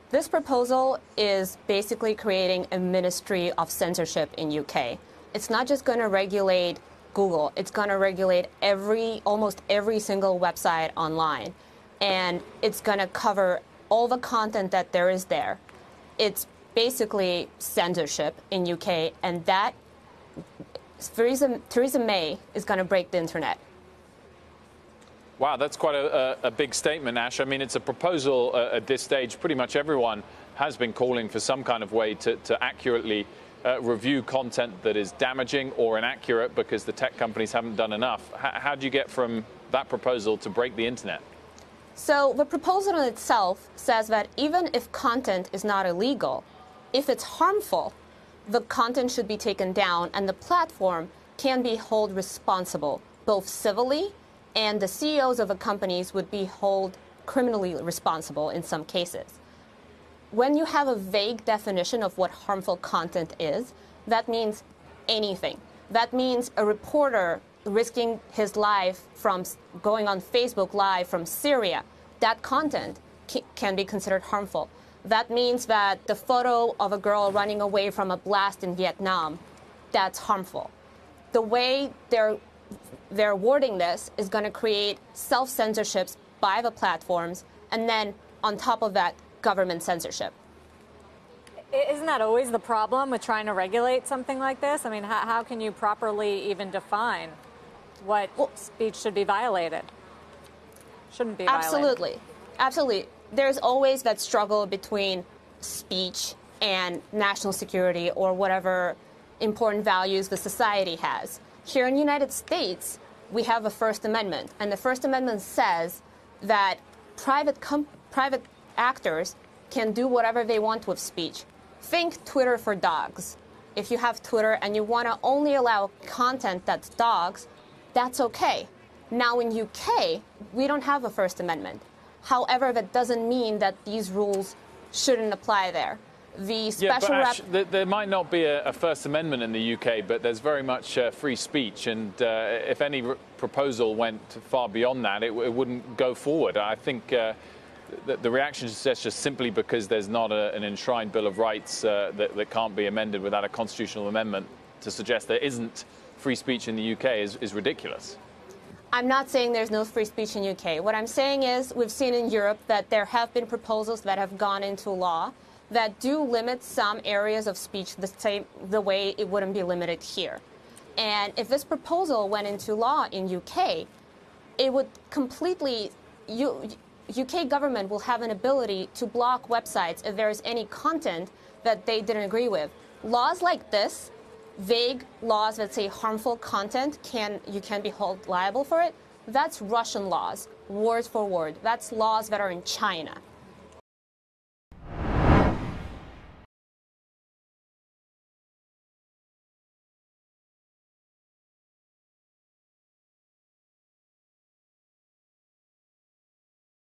This proposal is basically creating a ministry of censorship in UK. It's not just going to regulate Google. It's going to regulate almost every single website online. And it's going to cover all the content that there is there. It's basically censorship in UK, and that Theresa May is going to break the internet. Wow, that's quite a big statement, Ash. I mean, it's a proposal at this stage. Pretty much everyone has been calling for some kind of way to accurately review content that is damaging or inaccurate because the tech companies haven't done enough. How do you get from that proposal to break the internet? So the proposal in itself says that even if content is not illegal, if it's harmful, the content should be taken down and the platform can be held responsible, both civilly, and the CEOs of the companies would be held criminally responsible in some cases. When you have a vague definition of what harmful content is, that means anything. That means a reporter risking his life from going on Facebook Live from Syria. That content can be considered harmful. That means that the photo of a girl running away from a blast in Vietnam, that's harmful. The way they're wording this is going to create self-censorships by the platforms, and then on top of that, government censorship. Isn't that always the problem with trying to regulate something like this? I mean, how can you properly even define what speech should be violated? Shouldn't be violated. Absolutely. Absolutely. There's always that struggle between speech and national security or whatever important values the society has. Here in the United States, we have a First Amendment, and the First Amendment says that private actors can do whatever they want with speech. Think Twitter for dogs. If you have Twitter and you want to only allow content that's dogs, that's okay. Now in UK, we don't have a First Amendment. However, that doesn't mean that these rules shouldn't apply there. The special Ash, there might not be a First Amendment in the UK, but there's very much free speech. And if any proposal went far beyond that, it wouldn't go forward. I think the reaction is just simply because there's not an enshrined Bill of Rights that can't be amended without a constitutional amendment to suggest there isn't free speech in the UK is ridiculous. I'm not saying there's no free speech in the UK. What I'm saying is we've seen in Europe that there have been proposals that have gone into law that do limit some areas of speech the way it wouldn't be limited here. And if this proposal went into law in UK, it would completely, UK government will have an ability to block websites if there is any content that they didn't agree with. Laws like this, vague laws that say harmful content, you can be held liable for it, that's Russian laws, word for word. That's laws that are in China.